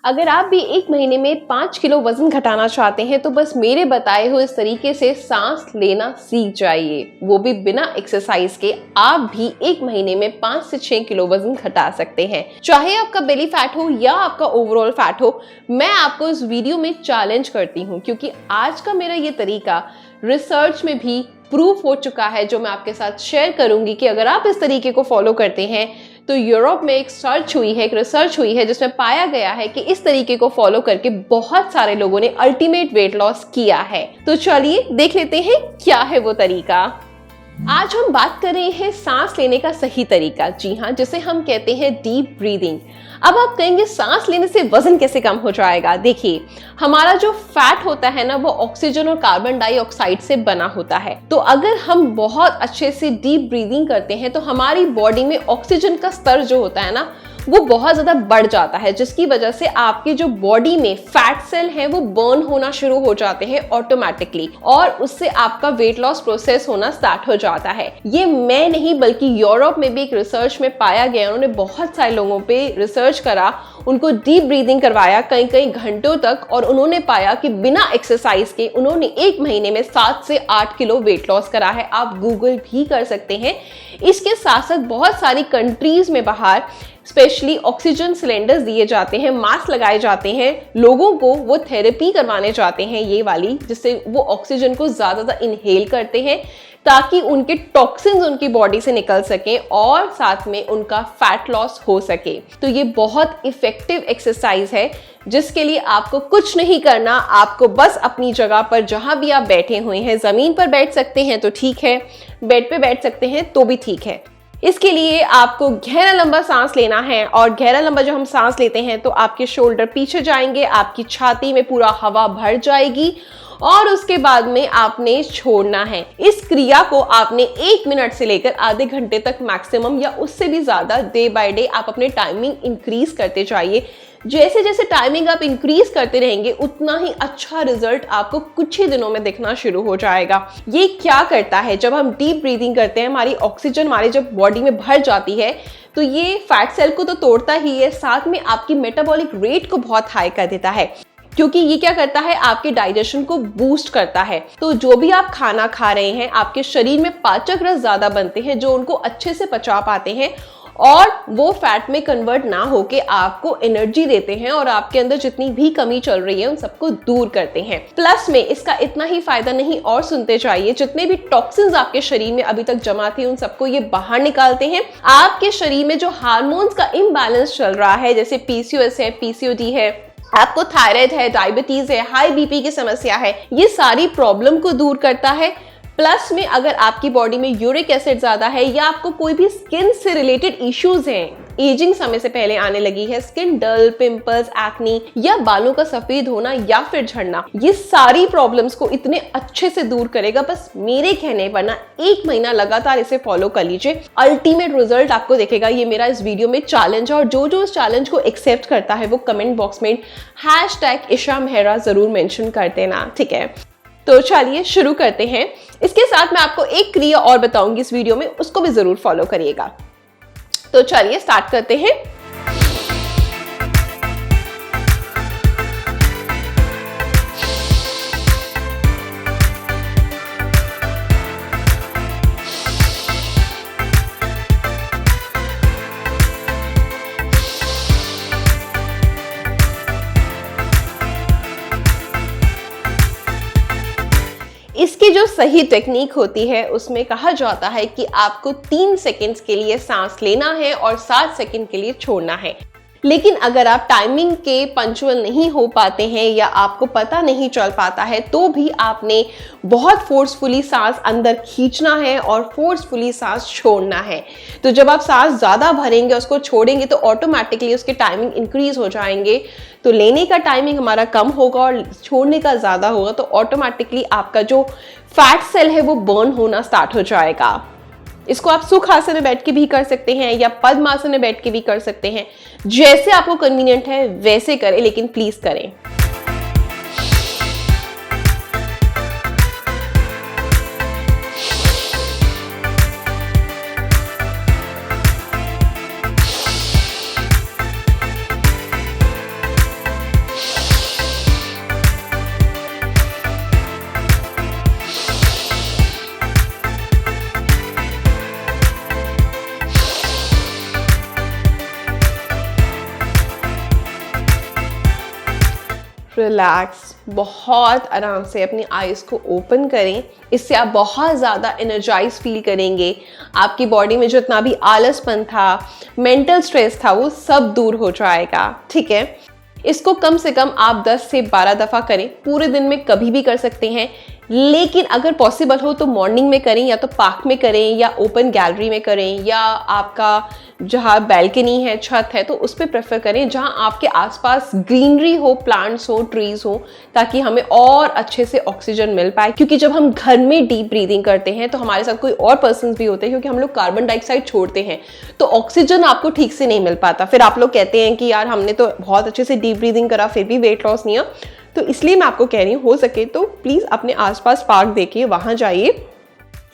अगर आप भी 1 महीने में 5 किलो वजन घटाना चाहते हैं तो बस मेरे बताए हुए इस तरीके से सांस लेना सीख जाइए, वो भी बिना एक्सरसाइज के। आप भी 1 महीने में 5 से 6 किलो वजन घटा सकते हैं, चाहे आपका बेली फैट हो या आपका ओवरऑल फैट हो। मैं आपको इस वीडियो में चैलेंज करती हूँ क्योंकि आज का मेरा ये तरीका रिसर्च में भी प्रूफ हो चुका है, जो मैं आपके साथ शेयर करूंगी कि अगर आप इस तरीके को फॉलो करते हैं तो यूरोप में एक रिसर्च हुई है जिसमें पाया गया है कि इस तरीके को फॉलो करके बहुत सारे लोगों ने अल्टीमेट वेट लॉस किया है। तो चलिए देख लेते हैं क्या है वो तरीका। आज हम बात कर रहे हैं सांस लेने का सही तरीका, जी हाँ, जिसे हम कहते हैं डीप ब्रीदिंग। अब आप कहेंगे सांस लेने से वजन कैसे कम हो जाएगा? देखिए, हमारा जो फैट होता है ना, वो ऑक्सीजन और कार्बन डाइऑक्साइड से बना होता है। तो अगर हम बहुत अच्छे से डीप ब्रीदिंग करते हैं तो हमारी बॉडी में ऑक्सीजन का स्तर जो होता है ना, वो बहुत ज्यादा बढ़ जाता है, जिसकी वजह से आपकी जो बॉडी में फैट सेल है वो बर्न होना शुरू हो जाते हैं ऑटोमेटिकली, और उससे आपका वेट लॉस प्रोसेस होना स्टार्ट हो जाता है। ये मैं नहीं बल्कि यूरोप में भी एक रिसर्च में पाया गया। उन्होंने बहुत सारे लोगों पे रिसर्च करा, उनको डीप ब्रीदिंग करवाया कई घंटों तक, और उन्होंने पाया कि बिना एक्सरसाइज के उन्होंने 1 महीने में 7 से 8 किलो वेट लॉस करा है। आप गूगल भी कर सकते हैं। इसके साथ साथ बहुत सारी कंट्रीज में बाहर स्पेशली ऑक्सीजन सिलेंडर्स दिए जाते हैं, मास्क लगाए जाते हैं लोगों को, वो थेरेपी करवाने जाते हैं ये वाली, जिससे वो ऑक्सीजन को ज्यादा इनहेल करते हैं ताकि उनके टॉक्सिन्स उनकी बॉडी से निकल सकें और साथ में उनका फैट लॉस हो सके। तो ये बहुत इफेक्टिव एक्सरसाइज है जिसके लिए आपको कुछ नहीं करना। आपको बस अपनी जगह पर जहां भी आप बैठे हुए हैं, जमीन पर बैठ सकते हैं तो ठीक है, बेड पे बैठ सकते हैं तो भी ठीक है। इसके लिए आपको गहरा लंबा सांस लेना है, और गहरा लंबा जो हम सांस लेते हैं तो आपके शोल्डर पीछे जाएंगे, आपकी छाती में पूरा हवा भर जाएगी और उसके बाद में आपने छोड़ना है। इस क्रिया को आपने 1 मिनट से लेकर आधे घंटे तक मैक्सिमम, या उससे भी ज्यादा डे बाय डे आप अपने टाइमिंग इंक्रीज करते जाइए। जैसे जैसे टाइमिंग आप इंक्रीज करते रहेंगे उतना ही अच्छा रिजल्ट आपको कुछ ही दिनों में दिखना शुरू हो जाएगा। ये क्या करता है, जब हम डीप ब्रीदिंग करते हैं, हमारी ऑक्सीजन हमारे जब बॉडी में भर जाती है तो ये फैट सेल को तो तोड़ता ही है, साथ में आपकी मेटाबॉलिक रेट को बहुत हाई कर देता है, क्योंकि ये क्या करता है, आपके डाइजेशन को बूस्ट करता है। तो जो भी आप खाना खा रहे हैं, आपके शरीर में पाचक रस ज्यादा बनते हैं जो उनको अच्छे से पचा पाते हैं, और वो फैट में कन्वर्ट ना होके आपको एनर्जी देते हैं और आपके अंदर जितनी भी कमी चल रही है उन सबको दूर करते हैं। प्लस में इसका इतना ही फायदा नहीं, और सुनते जाइए, जितने भी टॉक्सिन्स आपके शरीर में अभी तक जमा थे उन सबको ये बाहर निकालते हैं। आपके शरीर में जो हार्मोन्स का इम्बैलेंस चल रहा है, जैसे पीसीओएस है, पीसीओडी है, आपको थायराइड है, डायबिटीज है, हाई बीपी की समस्या है, ये सारी प्रॉब्लम को दूर करता है। प्लस में अगर आपकी बॉडी में यूरिक एसिड ज्यादा है, या आपको कोई भी स्किन से रिलेटेड इश्यूज हैं, एजिंग समय से पहले आने लगी है, स्किन डल, पिंपल्स, एक्नी, या बालों का सफेद होना या फिर झड़ना, ये सारी प्रॉब्लम्स को इतने अच्छे से दूर करेगा बस मेरे कहने पर ना। 1 महीना लगातार इसे फॉलो कर लीजिए, अल्टीमेट रिजल्ट आपको दिखेगा। ये मेरा इस वीडियो में चैलेंज है, और जो इस चैलेंज को एक्सेप्ट करता है वो कमेंट बॉक्स में #ईशा मेहरा जरूर मेंशन कर देना, ठीक है? तो चलिए शुरू करते हैं। इसके साथ मैं आपको एक क्रिया और बताऊंगी इस वीडियो में, उसको भी जरूर फॉलो करिएगा। तो चलिए स्टार्ट करते हैं। इसकी जो सही टेक्निक होती है उसमें कहा जाता है कि आपको 3 सेकंड्स के लिए सांस लेना है और 7 सेकंड के लिए छोड़ना है। लेकिन अगर आप टाइमिंग के पंक्चुअल नहीं हो पाते हैं या आपको पता नहीं चल पाता है तो भी आपने बहुत फोर्सफुली सांस अंदर खींचना है और फोर्सफुली सांस छोड़ना है। तो जब आप सांस ज़्यादा भरेंगे उसको छोड़ेंगे तो ऑटोमेटिकली उसके टाइमिंग इंक्रीज हो जाएंगे। तो लेने का टाइमिंग हमारा कम होगा और छोड़ने का ज़्यादा होगा, तो ऑटोमेटिकली आपका जो फैट सेल है वो बर्न होना स्टार्ट हो जाएगा। इसको आप सुख आसन में बैठ के भी कर सकते हैं या पद्मासन में बैठ के भी कर सकते हैं, जैसे आपको कन्वीनियंट है वैसे करें, लेकिन प्लीज करें। रिलैक्स, बहुत आराम से अपनी आईज को ओपन करें। इससे आप बहुत ज़्यादा एनर्जाइज फील करेंगे। आपकी बॉडी में जितना भी आलसपन था, मेंटल स्ट्रेस था, वो सब दूर हो जाएगा। ठीक है, इसको कम से कम आप 10 से 12 दफ़ा करें। पूरे दिन में कभी भी कर सकते हैं, लेकिन अगर पॉसिबल हो तो मॉर्निंग में करें, या तो पार्क में करें, या ओपन गैलरी में करें, या आपका जहाँ बैल्कनी है, छत है, तो उस पर प्रेफर करें जहाँ आपके आसपास ग्रीनरी हो, प्लांट्स हो, ट्रीज हो, ताकि हमें और अच्छे से ऑक्सीजन मिल पाए। क्योंकि जब हम घर में डीप ब्रीदिंग करते हैं तो हमारे साथ कोई और पर्सन भी होते हैं, क्योंकि हम लोग कार्बन डाइऑक्साइड छोड़ते हैं, तो ऑक्सीजन आपको ठीक से नहीं मिल पाता। फिर आप लोग कहते हैं कि यार हमने तो बहुत अच्छे से डीप ब्रीदिंग करा, फिर भी वेट लॉस नहीं हुआ। तो इसलिए मैं आपको कह रही हूँ, हो सके तो प्लीज अपने आसपास पार्क देखिए, वहां जाइए,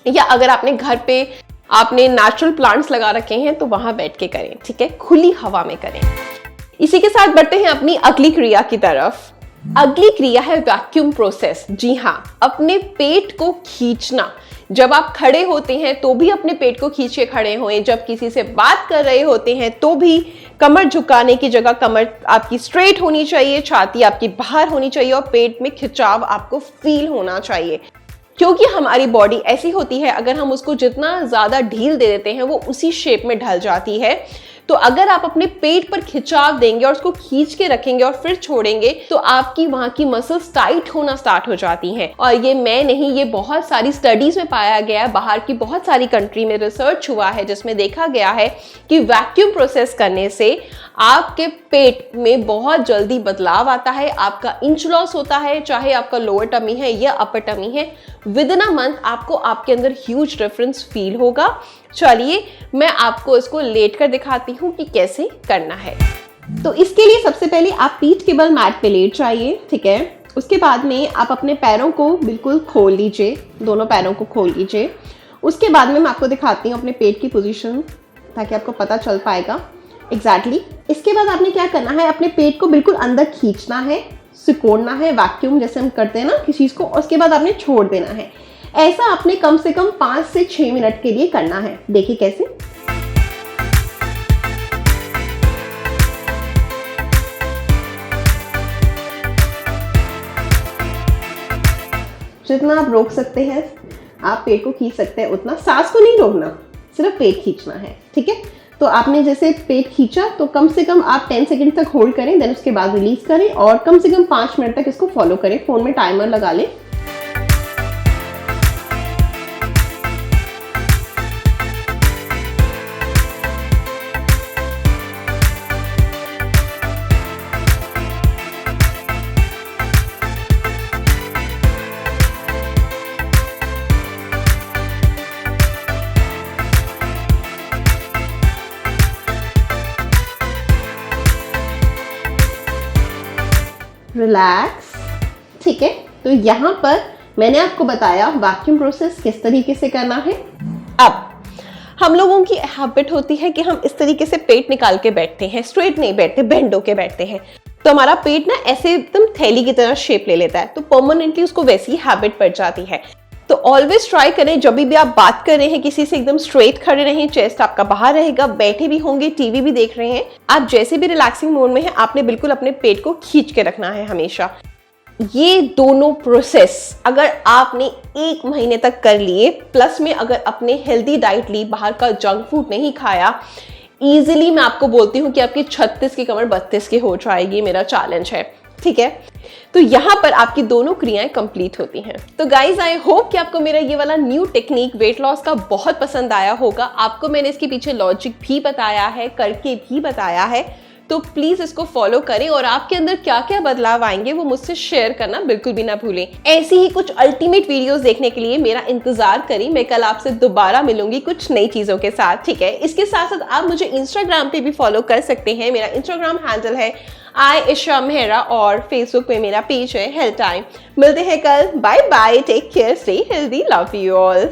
या अगर आपने घर पे आपने नेचुरल प्लांट्स लगा रखे हैं तो वहां बैठ के करें। ठीक है, खुली हवा में करें। इसी के साथ बढ़ते हैं अपनी अगली क्रिया की तरफ। अगली क्रिया है वैक्यूम प्रोसेस। जी हाँ, अपने पेट को खींचना। जब आप खड़े होते हैं तो भी अपने पेट को खींच के खड़े होएं। जब किसी से बात कर रहे होते हैं तो भी कमर झुकाने की जगह कमर आपकी स्ट्रेट होनी चाहिए, छाती आपकी बाहर होनी चाहिए, और पेट में खिंचाव आपको फील होना चाहिए। क्योंकि हमारी बॉडी ऐसी होती है, अगर हम उसको जितना ज्यादा ढील दे देते हैं वो उसी शेप में ढल जाती है। तो अगर आप अपने पेट पर खिंचाव देंगे और उसको खींच के रखेंगे और फिर छोड़ेंगे, तो आपकी वहां की मसल्स टाइट होना स्टार्ट हो जाती हैं। और ये मैं नहीं, ये बहुत सारी स्टडीज में पाया गया है, बाहर की बहुत सारी कंट्री में रिसर्च हुआ है जिसमें देखा गया है कि वैक्यूम प्रोसेस करने से आपके पेट में बहुत जल्दी बदलाव आता है। आपका इंच लॉस होता है, चाहे आपका लोअर टमी है या अपर टमी है। विद इन अ मंथ आपको आपके अंदर ह्यूज डिफरेंस फील होगा। चलिए मैं आपको इसको लेट कर दिखाती हूँ कि कैसे करना है। तो इसके लिए सबसे पहले आप पीठ के बल मैट पे लेट जाइए। ठीक है, उसके बाद में आप अपने पैरों को बिल्कुल खोल लीजिए, दोनों पैरों को खोल लीजिए। उसके बाद में मैं आपको दिखाती हूँ अपने पेट की पोजीशन, ताकि आपको पता चल पाएगा एग्जैक्टली। इसके बाद आपने क्या करना है, अपने पेट को बिल्कुल अंदर खींचना है, सिकोड़ना है, वैक्यूम जैसे हम करते हैं ना किसी चीज को, और उसके बाद आपने छोड़ देना है। ऐसा आपने कम से कम 5 से 6 मिनट के लिए करना है। देखिए कैसे। जितना आप रोक सकते हैं, आप पेट को खींच सकते हैं उतना। सांस को नहीं रोकना, सिर्फ पेट खींचना है। ठीक है, तो आपने जैसे पेट खींचा तो कम से कम आप 10 सेकंड तक होल्ड करें, देन उसके बाद रिलीज करें, और कम से कम 5 मिनट तक इसको फॉलो करें। फोन में टाइमर लगा लें। रिलैक्स। ठीक है, तो यहाँ पर मैंने आपको बताया वैक्यूम प्रोसेस किस तरीके से करना है। अब हम लोगों की हैबिट होती है कि हम इस तरीके से पेट निकाल के बैठते हैं, स्ट्रेट नहीं बैठते, बेंड होके बैठते हैं। तो हमारा पेट ना ऐसे एकदम थैली की तरह शेप ले लेता है, तो परमानेंटली उसको वैसी हैबिट पड़ जाती है। तो ऑलवेज ट्राई करें, जब भी आप बात कर रहे हैं किसी से, एकदम स्ट्रेट खड़े रहें, चेस्ट आपका बाहर रहेगा, बैठे भी होंगे, टीवी भी देख रहे हैं, आप जैसे भी रिलैक्सिंग मोड में हैं, आपने बिल्कुल अपने पेट को खींच के रखना है हमेशा। ये दोनों प्रोसेस अगर आपने 1 महीने तक कर लिए, प्लस में अगर अपने हेल्दी डाइट ली, बाहर का जंक फूड नहीं खाया, इजीली मैं आपको बोलती हूँ कि आपकी 36 की कमर 32 की हो जाएगी। मेरा चैलेंज है। ठीक है, तो यहाँ पर आपकी दोनों क्रियाएं कंप्लीट होती हैं। तो गाइज, आई होप कि आपको मेरा ये वाला न्यू टेक्निक वेट लॉस का बहुत पसंद आया होगा। आपको मैंने इसके पीछे लॉजिक भी बताया है, करके भी बताया है, तो प्लीज इसको फॉलो करें, और आपके अंदर क्या क्या बदलाव आएंगे वो मुझसे शेयर करना बिल्कुल भी ना भूलें। ऐसी ही कुछ अल्टीमेट वीडियोस देखने के लिए मेरा इंतजार करें। मैं कल आपसे दोबारा मिलूंगी कुछ नई चीजों के साथ। ठीक है, इसके साथ साथ आप मुझे इंस्टाग्राम पे भी फॉलो कर सकते हैं। मेरा इंस्टाग्राम हैंडल है आयशा मेहरा, और फेसबुक पे मेरा पेज है हेल्थ टाइम। मिलते हैं कल। Bye bye, take care, stay healthy, love you all.